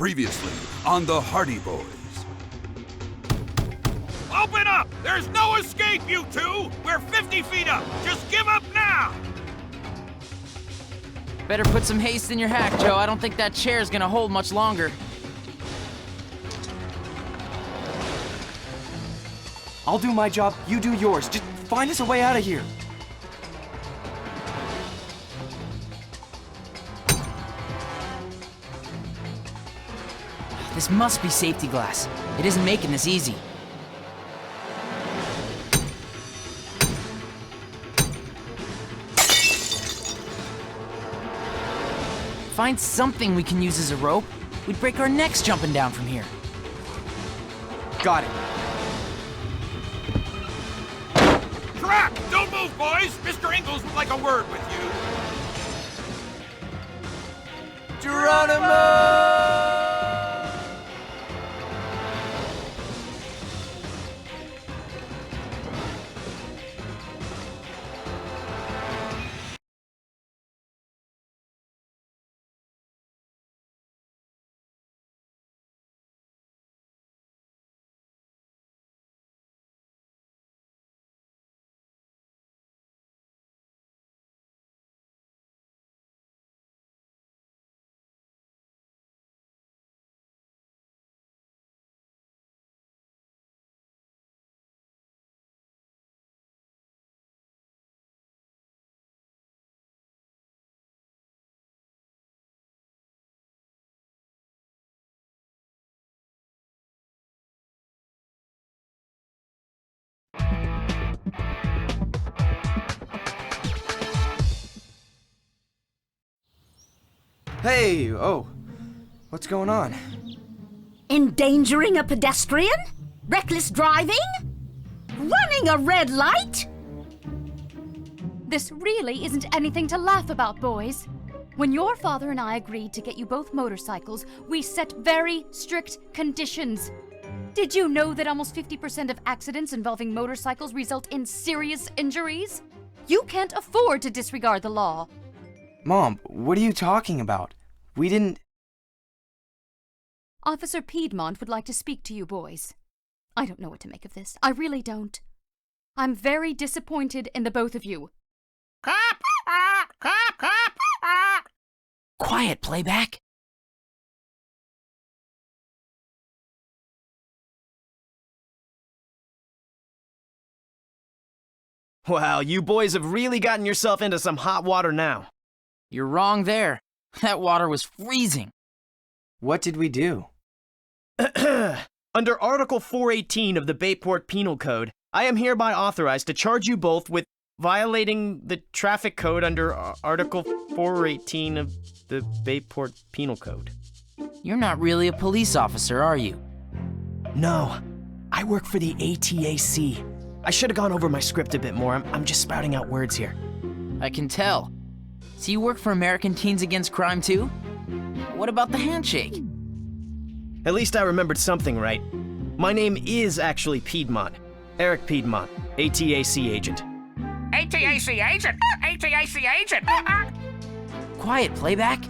Previously on the Hardy Boys. Open up! There's no escape, you two! We're 50 feet up! Just give up now! Better put some haste in your hack, Joe. I don't think that chair's gonna hold much longer. I'll do my job, you do yours. Just find us a way out of here. This must be safety glass. It isn't making this easy. Find something we can use as a rope. We'd break our necks jumping down from here. Got it. Crack! Don't move, boys! Mr. Ingalls would like a word with you. Geronimo! Hey, oh, what's going on? Endangering a pedestrian? Reckless driving? Running a red light? This really isn't anything to laugh about, boys. When your father and I agreed to get you both motorcycles, we set very strict conditions. Did you know that almost 50% of accidents involving motorcycles result in serious injuries? You can't afford to disregard the law. Mom, what are you talking about? We didn't... Officer Piedmont would like to speak to you, boys. I don't know what to make of this. I really don't. I'm very disappointed in the both of you. Cop! Cop! Cop! Quiet, playback. Wow, you boys have really gotten yourself into some hot water now. You're wrong there. That water was freezing. What did we do? Under Article 418 of the Bayport Penal Code, I am hereby authorized to charge you both with violating the traffic code under Article 418 of the Bayport Penal Code. You're not really a police officer, are you? No, I work for the ATAC. I should have gone over my script a bit more. I'm just spouting out words here. I can tell. So you work for American Teens Against Crime too? What about the handshake? At least I remembered something right. My name is actually Piedmont. Eric Piedmont, ATAC agent. ATAC agent! ATAC agent! Quiet, playback.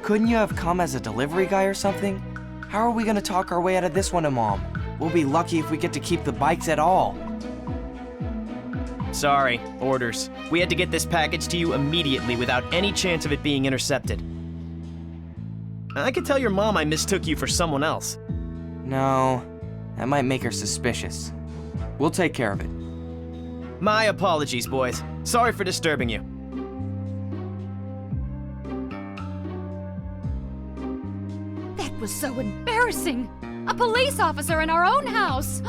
Couldn't you have come as a delivery guy or something? How are we gonna talk our way out of this one to Mom? We'll be lucky if we get to keep the bikes at all. Sorry, orders. We had to get this package to you immediately without any chance of it being intercepted. I could tell your mom I mistook you for someone else. No, that might make her suspicious. We'll take care of it. My apologies, boys. Sorry for disturbing you. That was so embarrassing. A police officer in our own house.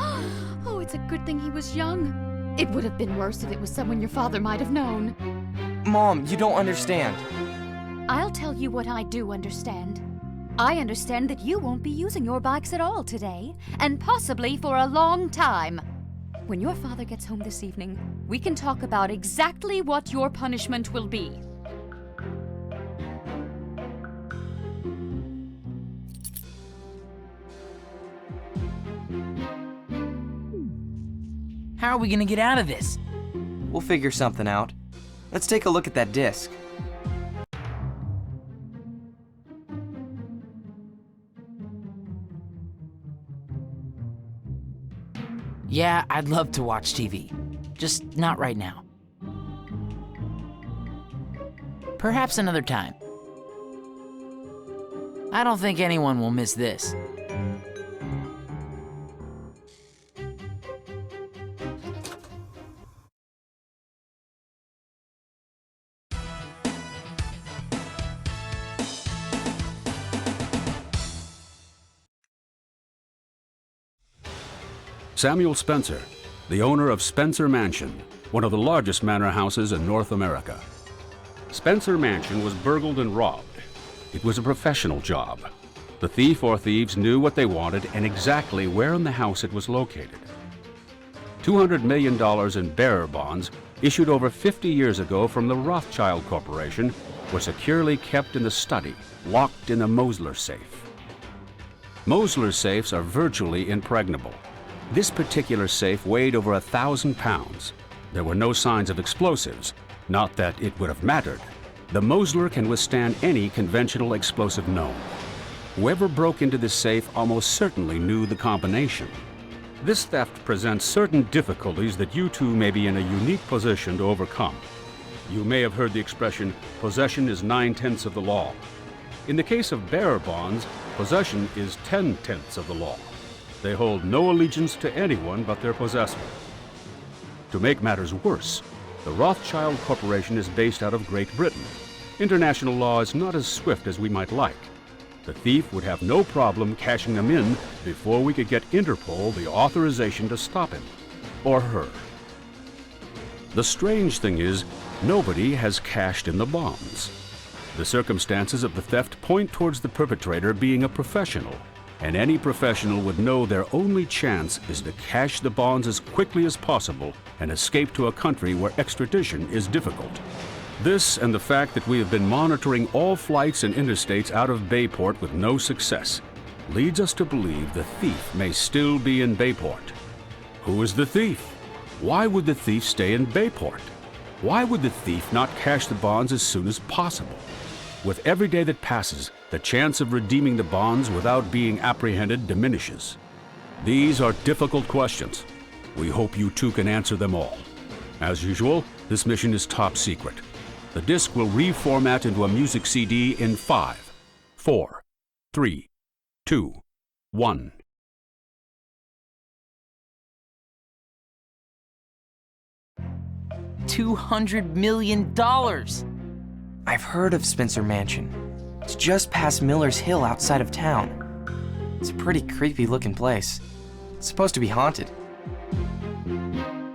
Oh, it's a good thing he was young. It would have been worse if it was someone your father might have known. Mom, you don't understand. I'll tell you what I do understand. I understand that you won't be using your bikes at all today, and possibly for a long time. When your father gets home this evening, we can talk about exactly what your punishment will be. How are we gonna get out of this? We'll figure something out. Let's take a look at that disc. Yeah, I'd love to watch TV. Just not right now. Perhaps another time. I don't think anyone will miss this. Samuel Spencer, the owner of Spencer Mansion, one of the largest manor houses in North America. Spencer Mansion was burgled and robbed. It was a professional job. The thief or thieves knew what they wanted and exactly where in the house it was located. $200 million in bearer bonds, issued over 50 years ago from the Rothschild Corporation, were securely kept in the study, locked in the Mosler safe. Mosler safes are virtually impregnable. This particular safe weighed over 1,000 pounds. There were no signs of explosives, not that it would have mattered. The Mosler can withstand any conventional explosive known. Whoever broke into this safe almost certainly knew the combination. This theft presents certain difficulties that you two may be in a unique position to overcome. You may have heard the expression, possession is 9/10 of the law. In the case of bearer bonds, possession is 10/10 of the law. They hold no allegiance to anyone but their possessor. To make matters worse, the Rothschild Corporation is based out of Great Britain. International law is not as swift as we might like. The thief would have no problem cashing them in before we could get Interpol the authorization to stop him, or her. The strange thing is, nobody has cashed in the bonds. The circumstances of the theft point towards the perpetrator being a professional, and any professional would know their only chance is to cash the bonds as quickly as possible and escape to a country where extradition is difficult. This and the fact that we have been monitoring all flights and interstates out of Bayport with no success leads us to believe the thief may still be in Bayport. Who is the thief? Why would the thief stay in Bayport? Why would the thief not cash the bonds as soon as possible? With every day that passes, the chance of redeeming the bonds without being apprehended diminishes. These are difficult questions. We hope you two can answer them all. As usual, this mission is top secret. The disc will reformat into a music CD in 5, 4, 3, 2, 1. $200 million! I've heard of Spencer Mansion. It's just past Miller's Hill outside of town. It's a pretty creepy looking place. It's supposed to be haunted.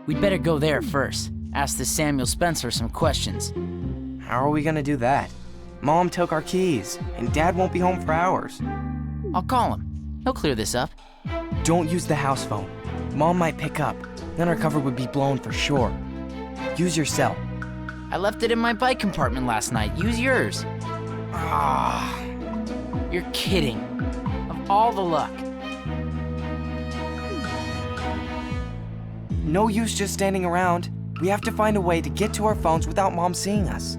We'd better go there first. Ask this Samuel Spencer some questions. How are we gonna do that? Mom took our keys, and Dad won't be home for hours. I'll call him. He'll clear this up. Don't use the house phone. Mom might pick up. Then our cover would be blown for sure. Use your cell. I left it in my bike compartment last night. Use yours. Ah, You're kidding. Of all the luck. no use just standing around. We have to find a way to get to our phones without Mom seeing us.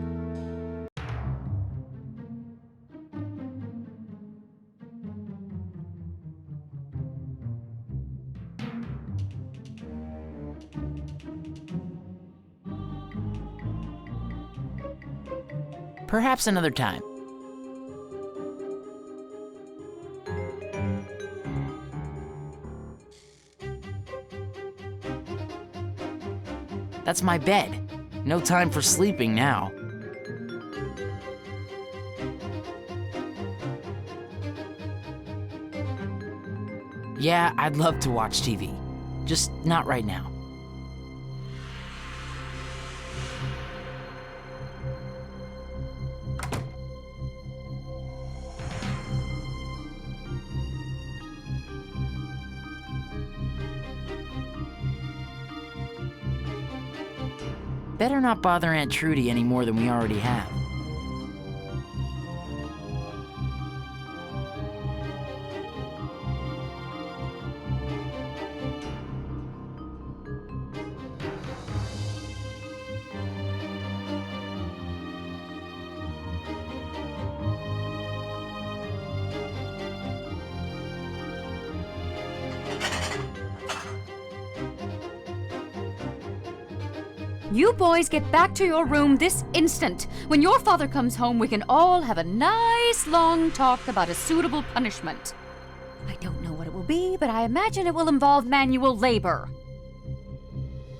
Perhaps another time. That's my bed. No time for sleeping now. Yeah, I'd love to watch TV. Just not right now. Better not bother Aunt Trudy any more than we already have. You boys get back to your room this instant. When your father comes home, we can all have a nice long talk about a suitable punishment. I don't know what it will be, but I imagine it will involve manual labor.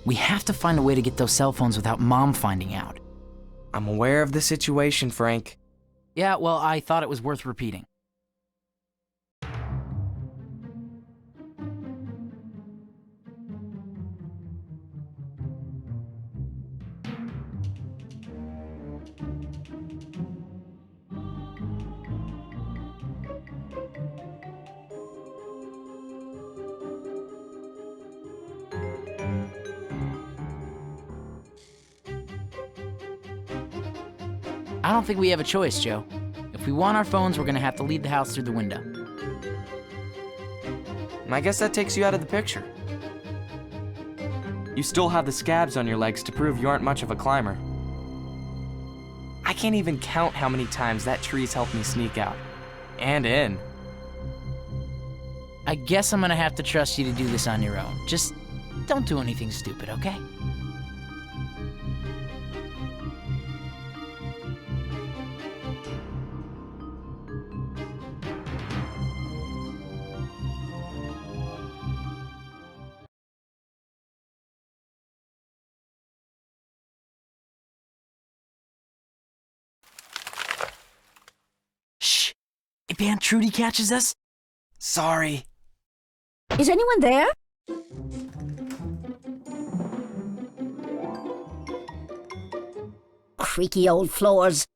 We have to find a way to get those cell phones without Mom finding out. I'm aware of the situation, Frank. Yeah, well, I thought it was worth repeating. I don't think we have a choice, Joe. If we want our phones, we're gonna have to leave the house through the window. And I guess that takes you out of the picture. You still have the scabs on your legs to prove you aren't much of a climber. I can't even count how many times that tree's helped me sneak out. And in. I guess I'm gonna have to trust you to do this on your own. Just don't do anything stupid, okay? Shh! If Aunt Trudy catches us, Sorry. Is anyone there? Creaky old floors.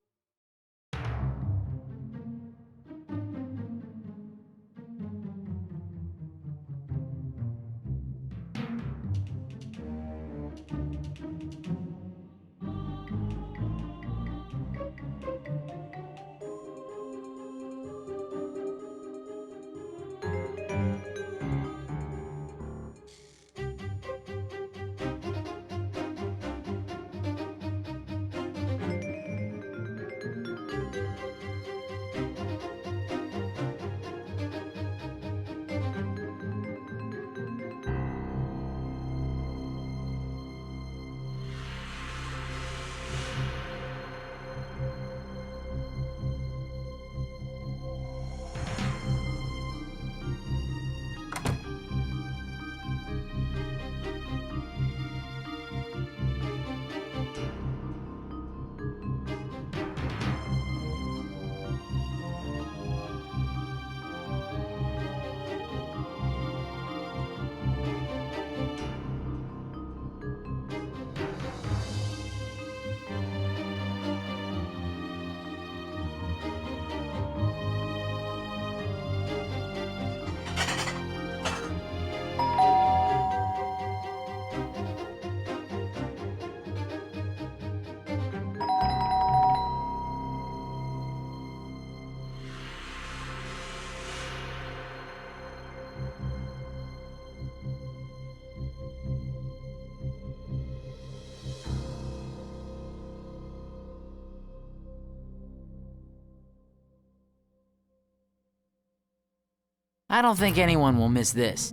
I don't think anyone will miss this.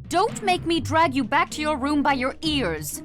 Don't make me drag you back to your room by your ears.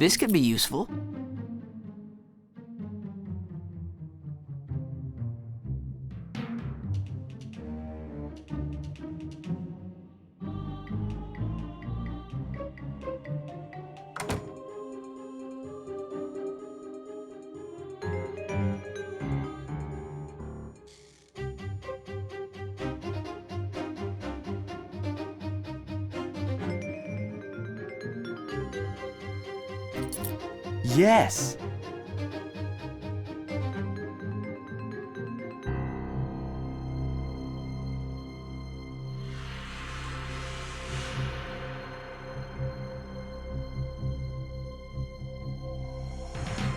This could be useful. Yes!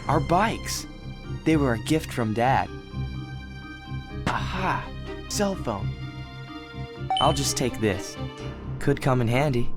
Our bikes! They were a gift from Dad. Aha! Cell phone. I'll just take this. Could come in handy.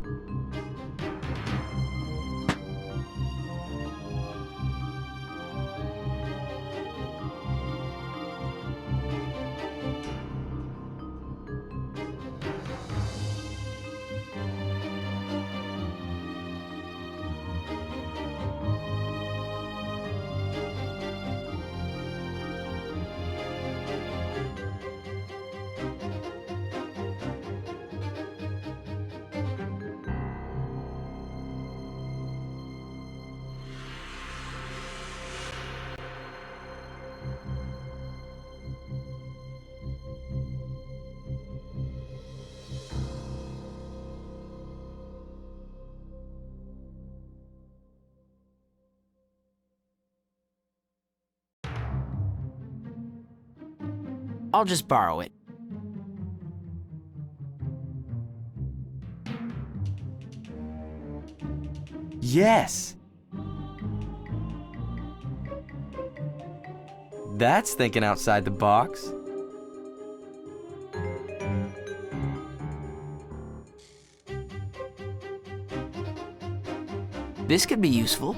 I'll just borrow it. Yes! That's thinking outside the box. This could be useful.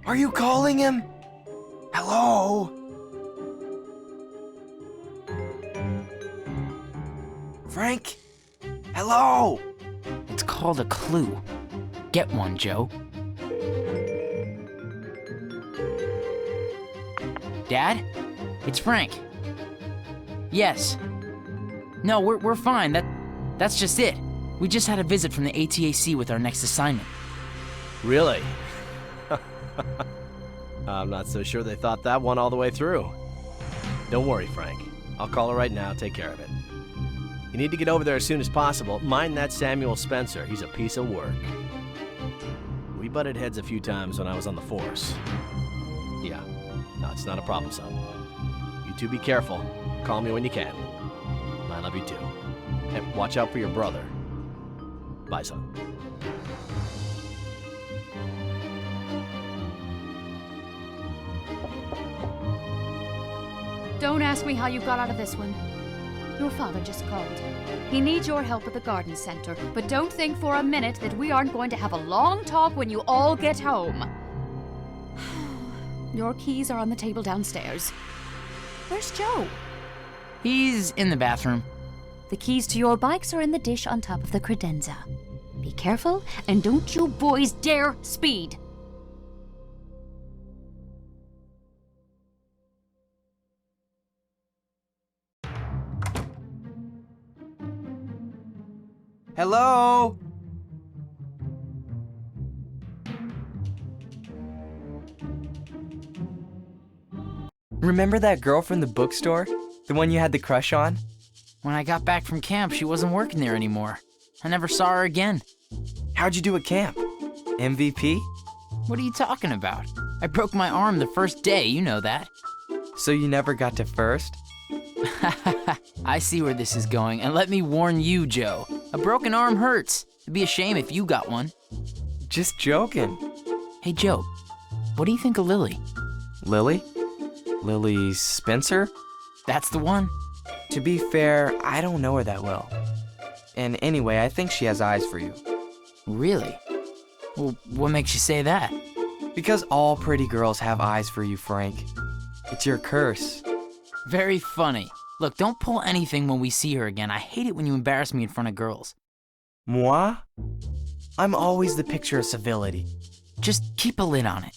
Are you calling him? Hello? Frank? Hello? It's called a clue. Get one, Joe. Dad? It's Frank. Yes. No, we're fine. That's just it. We just had a visit from the ATAC with our next assignment. Really? I'm not so sure they thought that one all the way through. Don't worry, Frank. I'll call her right now, take care of it. You need to get over there as soon as possible. Mind that Samuel Spencer. He's a piece of work. We butted heads a few times when I was on the force. Yeah. No, it's not a problem, son. You two be careful. Call me when you can. I love you too. And watch out for your brother. Bye, son. Don't ask me how you got out of this one. Your father just called. He needs your help at the garden center, but don't think for a minute that we aren't going to have a long talk when you all get home. Your keys are on the table downstairs. Where's Joe? He's in the bathroom. The keys to your bikes are in the dish on top of the credenza. Be careful, and don't you boys dare speed. Hello? Remember that girl from the bookstore? The one you had the crush on? When I got back from camp, she wasn't working there anymore. I never saw her again. How'd you do at camp? MVP? What are you talking about? I broke my arm the first day, you know that. So you never got to first? I see where this is going, and let me warn you, Joe. A broken arm hurts. It'd be a shame if you got one. Just joking. Hey, Joe, what do you think of Lily? Lily? Lily Spencer? That's the one. To be fair, I don't know her that well. And anyway, I think she has eyes for you. Really? Well, what makes you say that? Because all pretty girls have eyes for you, Frank. It's your curse. Very funny. Look, don't pull anything when we see her again. I hate it when you embarrass me in front of girls. Moi? I'm always the picture of civility. Just keep a lid on it.